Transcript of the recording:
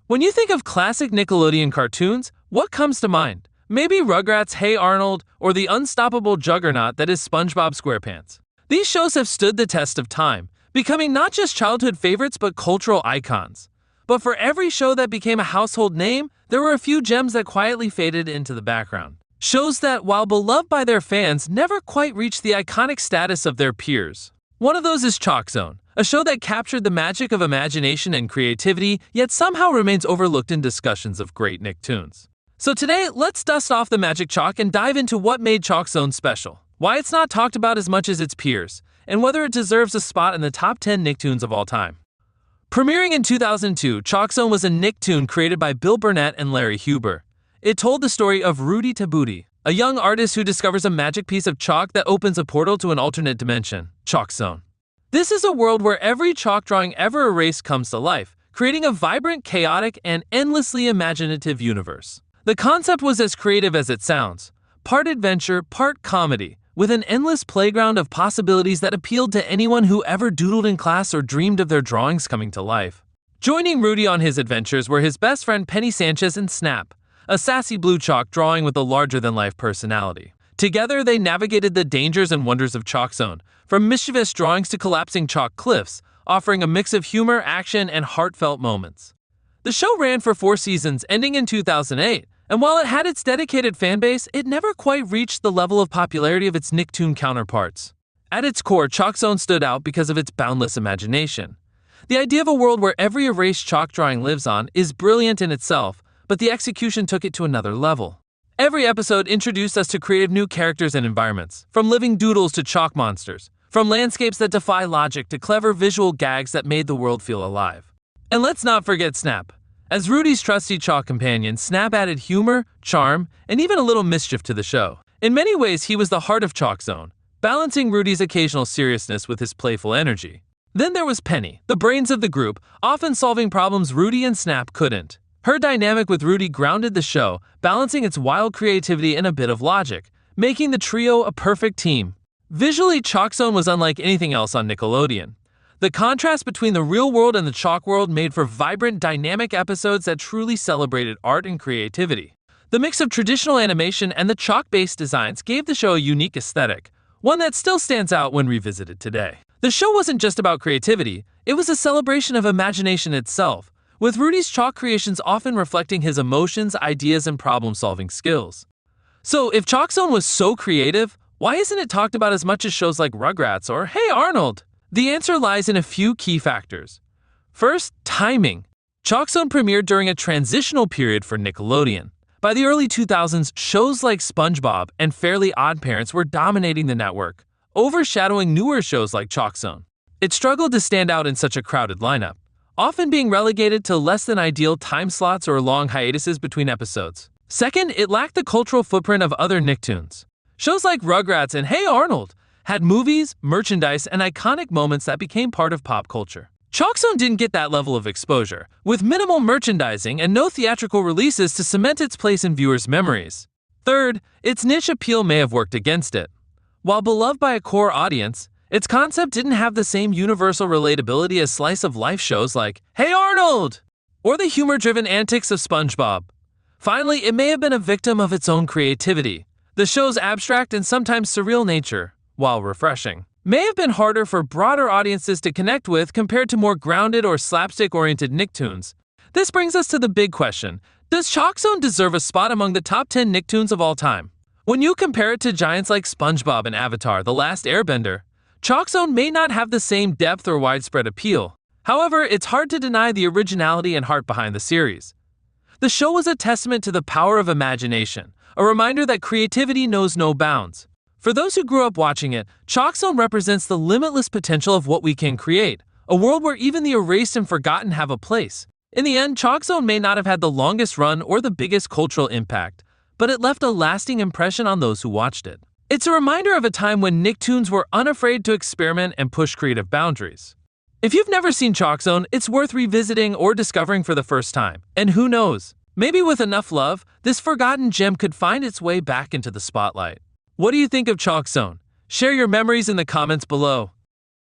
When you think of classic Nickelodeon cartoons, what comes to mind? Maybe Rugrats' Hey Arnold or the unstoppable juggernaut that is SpongeBob SquarePants. These shows have stood the test of time, becoming not just childhood favorites but cultural icons. But for every show that became a household name, there were a few gems that quietly faded into the background. Shows that, while beloved by their fans, never quite reached the iconic status of their peers. One of those is ChalkZone, a show that captured the magic of imagination and creativity, yet somehow remains overlooked in discussions of great Nicktoons. So today, let's dust off the magic chalk and dive into what made ChalkZone special, why it's not talked about as much as its peers, and whether it deserves a spot in the top 10 Nicktoons of all time. Premiering in 2002, ChalkZone was a Nicktoon created by Bill Burnett and Larry Huber. It told the story of Rudy Tabooty, a young artist who discovers a magic piece of chalk that opens a portal to an alternate dimension, ChalkZone. This is a world where every chalk drawing ever erased comes to life, creating a vibrant, chaotic, and endlessly imaginative universe. The concept was as creative as it sounds, part adventure, part comedy, with an endless playground of possibilities that appealed to anyone who ever doodled in class or dreamed of their drawings coming to life. Joining Rudy on his adventures were his best friend Penny Sanchez and Snap, a sassy blue chalk drawing with a larger-than-life personality. Together, they navigated the dangers and wonders of ChalkZone, from mischievous drawings to collapsing chalk cliffs, offering a mix of humor, action, and heartfelt moments. The show ran for 4 seasons, ending in 2008, and while it had its dedicated fanbase, it never quite reached the level of popularity of its Nicktoon counterparts. At its core, ChalkZone stood out because of its boundless imagination. The idea of a world where every erased chalk drawing lives on is brilliant in itself, but the execution took it to another level. Every episode introduced us to creative new characters and environments, from living doodles to chalk monsters, from landscapes that defy logic to clever visual gags that made the world feel alive. And let's not forget Snap. As Rudy's trusty chalk companion, Snap added humor, charm, and even a little mischief to the show. In many ways, he was the heart of ChalkZone, balancing Rudy's occasional seriousness with his playful energy. Then there was Penny, the brains of the group, often solving problems Rudy and Snap couldn't. Her dynamic with Rudy grounded the show, balancing its wild creativity and a bit of logic, making the trio a perfect team. Visually, ChalkZone was unlike anything else on Nickelodeon. The contrast between the real world and the chalk world made for vibrant, dynamic episodes that truly celebrated art and creativity. The mix of traditional animation and the chalk-based designs gave the show a unique aesthetic, one that still stands out when revisited today. The show wasn't just about creativity, it was a celebration of imagination itself, with Rudy's chalk creations often reflecting his emotions, ideas, and problem-solving skills. So, if ChalkZone was so creative, why isn't it talked about as much as shows like Rugrats or Hey Arnold? The answer lies in a few key factors. First, timing. ChalkZone premiered during a transitional period for Nickelodeon. By the early 2000s, shows like SpongeBob and Fairly OddParents were dominating the network, overshadowing newer shows like ChalkZone. It struggled to stand out in such a crowded lineup, often being relegated to less than ideal time slots or long hiatuses between episodes. Second, it lacked the cultural footprint of other Nicktoons. Shows like Rugrats and Hey Arnold had movies, merchandise, and iconic moments that became part of pop culture. ChalkZone didn't get that level of exposure, with minimal merchandising and no theatrical releases to cement its place in viewers' memories. Third, its niche appeal may have worked against it. While beloved by a core audience, its concept didn't have the same universal relatability as slice-of-life shows like Hey Arnold! Or the humor-driven antics of SpongeBob. Finally, it may have been a victim of its own creativity. The show's abstract and sometimes surreal nature, while refreshing, may have been harder for broader audiences to connect with compared to more grounded or slapstick-oriented Nicktoons. This brings us to the big question: does ChalkZone deserve a spot among the top 10 Nicktoons of all time? When you compare it to giants like SpongeBob and Avatar: The Last Airbender, ChalkZone may not have the same depth or widespread appeal. However, it's hard to deny the originality and heart behind the series. The show was a testament to the power of imagination, a reminder that creativity knows no bounds. For those who grew up watching it, ChalkZone represents the limitless potential of what we can create, a world where even the erased and forgotten have a place. In the end, ChalkZone may not have had the longest run or the biggest cultural impact, but it left a lasting impression on those who watched it. It's a reminder of a time when Nicktoons were unafraid to experiment and push creative boundaries. If you've never seen ChalkZone, it's worth revisiting or discovering for the first time. And who knows, maybe with enough love, this forgotten gem could find its way back into the spotlight. What do you think of ChalkZone? Share your memories in the comments below.